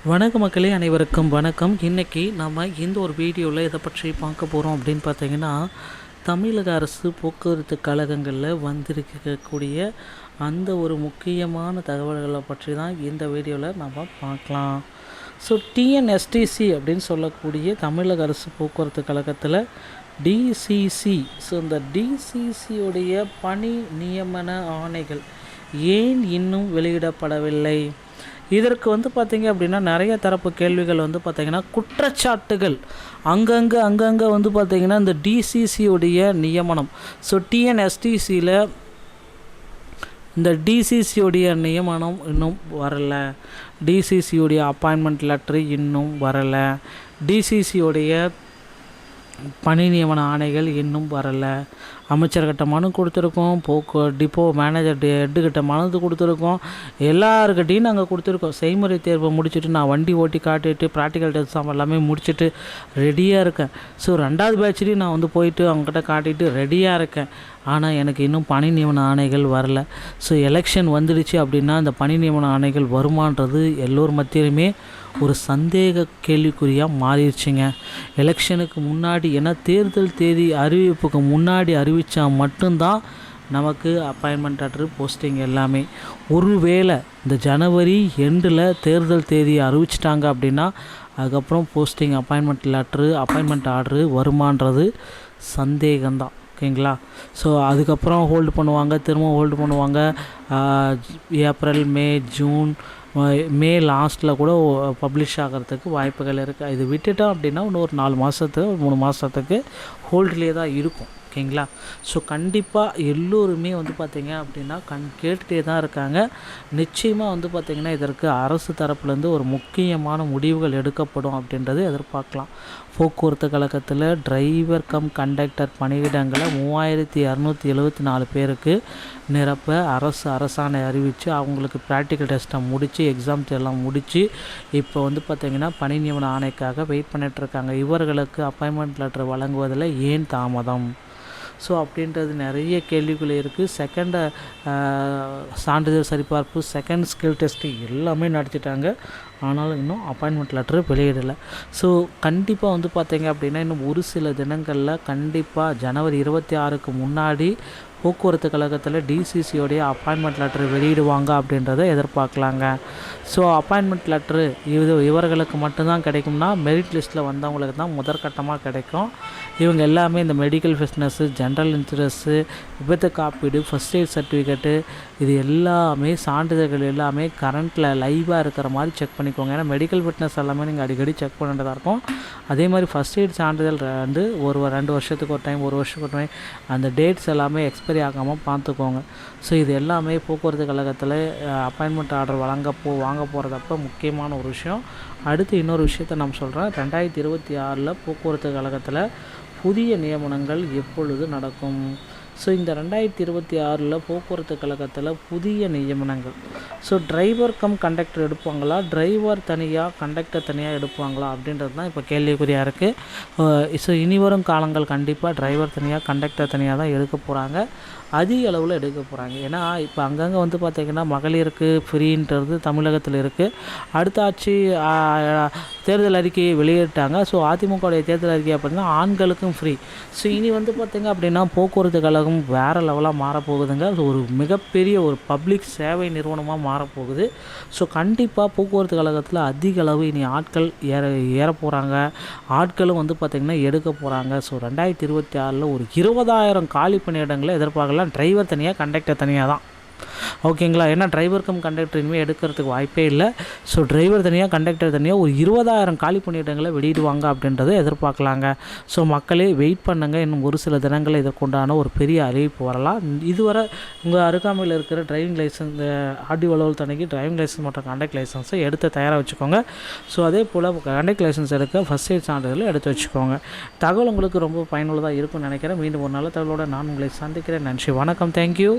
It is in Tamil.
வணக்க மக்களே, அனைவருக்கும் வணக்கம். இன்றைக்கி நம்ம இந்த ஒரு வீடியோவில் இதை பற்றி பார்க்க போகிறோம் அப்படின்னு பார்த்தீங்கன்னா, தமிழக அரசு போக்குவரத்து கழகங்களில் வந்திருக்கக்கூடிய அந்த ஒரு முக்கியமான தகவல்களை பற்றி தான் இந்த வீடியோவில் நம்ம பார்க்கலாம். ஸோ டிஎன்எஸ்டிசி அப்படின்னு சொல்லக்கூடிய தமிழக அரசு போக்குவரத்து கழகத்தில் டிசிசி, ஸோ இந்த டிசிசியுடைய பணி நியமன ஆணைகள் ஏன் இன்னும் வெளியிடப்படவில்லை? இதற்கு பார்த்திங்க அப்படின்னா நிறைய தரப்பு கேள்விகள் பார்த்திங்கன்னா குற்றச்சாட்டுகள் அங்கங்கே பார்த்திங்கன்னா இந்த டிசிசியுடைய நியமனம். ஸோ டிஎன்எஸ்டிசியில் இந்த டிசிசியுடைய நியமனம் இன்னும் வரலை, டிசிசியுடைய அப்பாயின்மெண்ட் லெட்ரு இன்னும் வரலை, டிசிசியுடைய பணி நியமன ஆணைகள் இன்னும் வரலை. அமைச்சர்கிட்ட மனு கொடுத்துருக்கோம், டிப்போ மேனேஜர் ஹெட்டுக்கிட்ட மனு கொடுத்துருக்கோம், எல்லாருக்கிட்டையும் நாங்கள் கொடுத்துருக்கோம். செய்முறை தேர்வை முடிச்சுட்டு நான் வண்டி ஓட்டி காட்டிட்டு ப்ராக்டிக்கல் எக்ஸாம் எல்லாமே முடிச்சுட்டு ரெடியாக இருக்கேன். ஸோ 2வது பேட்ச்லேயும் நான் போயிட்டு அவங்ககிட்ட காட்டிட்டு ரெடியாக இருக்கேன். ஆனால் எனக்கு இன்னும் பணி நியமன ஆணைகள் வரல. ஸோ எலெக்ஷன் வந்துடுச்சு அப்படின்னா இந்த பணி நியமன ஆணைகள் வருமானது எல்லோர் மத்தியிலுமே ஒரு சந்தேக கேள்விக்குறியாக மாறிடுச்சுங்க. எலெக்ஷனுக்கு முன்னாடி, ஏன்னா தேர்தல் தேதி அறிவிப்புக்கு முன்னாடி அறிவித்தா மட்டும்தான் நமக்கு அப்பாயின்மெண்ட் லெட்ரு போஸ்டிங் எல்லாமே. ஒருவேளை இந்த ஜனவரி எண்டில் தேர்தல் தேதியை அறிவிச்சிட்டாங்க அப்படின்னா அதுக்கப்புறம் posting, appointment letter, appointment order வருமானது சந்தேகம்தான். ஓகேங்களா? ஸோ அதுக்கப்புறம் ஹோல்டு பண்ணுவாங்க, திரும்ப ஹோல்டு பண்ணுவாங்க. ஏப்ரல், மே, ஜூன், மே லாஸ்ட்டில் கூட பப்ளிஷ் ஆகிறதுக்கு வாய்ப்புகள் இருக்குது. இது விட்டுட்டோம் அப்படின்னா இன்னும் ஒரு 4 மாதத்துக்கு 3 மாதத்துக்கு ஹோல்ட்லேயே தான் இருக்கும். ஓகேங்களா? ஸோ கண்டிப்பாக எல்லோருமே பார்த்திங்க அப்படின்னா கேட்டுகிட்டே தான் இருக்காங்க. நிச்சயமாக பார்த்திங்கன்னா இதற்கு அரசு தரப்புலேருந்து ஒரு முக்கியமான முடிவுகள் எடுக்கப்படும் அப்படின்றது எதிர்பார்க்கலாம். போக்குவரத்து கழகத்தில் டிரைவர் கம் கண்டக்டர் பணியிடங்களை 3274 பேருக்கு நிரப்ப அரசாணை அறிவித்து அவங்களுக்கு ப்ராக்டிக்கல் டெஸ்ட்டை முடித்து எக்ஸாம்ஸ் எல்லாம் முடித்து இப்போ பார்த்திங்கன்னா பணி நியமன ஆணைக்காக வெயிட் பண்ணிகிட்ருக்காங்க. இவர்களுக்கு அப்பாயின்மெண்ட் லெட்டர் வழங்குவதில் ஏன் தாமதம்? ஸோ அப்படின்றது நிறைய கேள்விகள் இருக்குது. செகண்ட் சான்றிதழ் சரிபார்ப்பு, செகண்ட் ஸ்கில் டெஸ்ட்டு எல்லாமே நடத்திட்டாங்க. ஆனாலும் இன்னும் அப்பாயின்மெண்ட் லெட்ரு வெளியிடலை. ஸோ கண்டிப்பாக பார்த்திங்க அப்படின்னா இன்னும் ஒரு சில தினங்களில் கண்டிப்பாக ஜனவரி 26க்கு முன்னாடி போக்குவரத்து கழகத்தில் டிசிசியோடைய அப்பாயின்மெண்ட் லெட்ரு வெளியிடுவாங்க அப்படின்றத எதிர்பார்க்கலாங்க. ஸோ அப்பாயின்மெண்ட் லெட்ரு இவர்களுக்கு மட்டும்தான் கிடைக்கும்னா மெரிட் லிஸ்ட்டில் வந்தவங்களுக்கு தான் முதற்கட்டமாக கிடைக்கும். இவங்க எல்லாமே இந்த மெடிக்கல் ஃபிட்னஸ்ஸு, ஜென்ரல் இன்சூரன்ஸு, விபத்து காப்பீடு, ஃபஸ்ட் எய்ட் சர்டிஃபிகேட்டு, இது எல்லாமே சான்றிதழ்கள் எல்லாமே கரண்ட்டில் லைவாக இருக்கிற மாதிரி செக் பண்ணிக்கோங்க. ஏன்னா மெடிக்கல் ஃபிட்னஸ் எல்லாமே நீங்கள் அடிக்கடி செக் பண்ணுறதா இருக்கும். அதே மாதிரி ஃபஸ்ட் எய்ட் சான்றிதழ் 2 வருஷத்துக்கு ஒரு டைம், 1 வருஷத்துக்கு ஒரு டைம் அந்த டேட்ஸ் எல்லாமே எக்ஸ்பைரி ஆகாமல் பார்த்துக்கோங்க. ஸோ இது எல்லாமே போக்குவரத்து கழகத்தில் அப்பாயின்மெண்ட் ஆர்டர் வாங்க போகிறதப்ப முக்கியமான ஒரு விஷயம். அடுத்து இன்னொரு விஷயத்தை நான் சொல்கிறேன். 2026 போக்குவரத்து கழகத்தில் புதிய நியமனங்கள் எப்பொழுது நடக்கும்? ஸோ இந்த 2026 போக்குவரத்து கழகத்தில் புதிய நியமனங்கள், ஸோ டிரைவர் கம் கண்டக்டர் எடுப்பாங்களா, டிரைவர் தனியாக கண்டக்டர் தனியாக எடுப்பாங்களா அப்படின்றது தான் இப்போ கேள்விக்குறியாக இருக்குது. ஸோ இனிவரும் காலங்கள் கண்டிப்பாக டிரைவர் தனியாக கண்டக்டர் தனியாக தான் எடுக்க போகிறாங்க, அதிக அளவில் எடுக்க போகிறாங்க. ஏன்னா இப்போ அங்கங்கே பார்த்திங்கன்னா மகளிருக்கு ஃப்ரீன்றது தமிழகத்தில் இருக்குது. அடுத்த ஆட்சி தேர்தல் அறிக்கையை வெளியிட்டாங்க. ஸோ அதிமுகவுடைய தேர்தல் அறிக்கையை பார்த்திங்கன்னா ஆண்களுக்கும் ஃப்ரீ. ஸோ இனி பார்த்திங்க அப்படின்னா போக்குவரத்து கழகம் வேறு லெவலாக மாறப்போகுதுங்க. ஸோ ஒரு மிகப்பெரிய ஒரு பப்ளிக் சேவை நிறுவனமாக மாறப்போகுது. ஸோ கண்டிப்பாக போக்குவரத்து கழகத்தில் அதிக அளவு இனி ஆட்கள் ஏற போகிறாங்க, ஆட்களும் பார்த்திங்கன்னா எடுக்க போகிறாங்க. ஸோ 2026 ஒரு 20,000 காலி பணியிடங்களை எதிர்பார்க்கலாம். டிரைவர் தனியாக கண்டக்டர் தனியாக தான். ஓகேங்களா? ஏன்னா டிரைவர் கம் கண்டக்டர் இனிமேல் எடுக்கிறதுக்கு வாய்ப்பே இல்லை. ஸோ டிரைவர் தனியாக கண்டக்டர் தனியாக ஒரு 20,000 காலி பணியிடங்களை வெளியிடுவாங்க அப்படின்றத எதிர்பார்க்கலாங்க. ஸோ மக்களே வெயிட் பண்ணுங்கள். இன்னும் ஒரு சில தினங்களில் இதற்குண்டான ஒரு பெரிய அறிவிப்பு வரலாம். இதுவரை உங்கள் அருகாமையில் இருக்கிற டிரைவிங் லைசன்ஸ், ஆர்டிஓ அலுவலகத்தில் தனிக்கு டிரைவிங் லைசன்ஸ் மற்றும் கண்டக்ட் லைசன்ஸை எடுத்து தயாராக வச்சுக்கோங்க. ஸோ அதே போல் கண்டக்ட் லைசன்ஸ் எடுக்க ஃபஸ்ட் எய்ட் சான்றிதழ் எடுத்து வச்சுக்கோங்க. தகவல் உங்களுக்கு ரொம்ப பயனுள்ளதாக இருக்கும்னு நினைக்கிறேன். மீண்டும் ஒரு நல்ல தகவலோடு நான் உங்களை சந்திக்கிறேன். நன்றி, வணக்கம், தேங்க்யூ.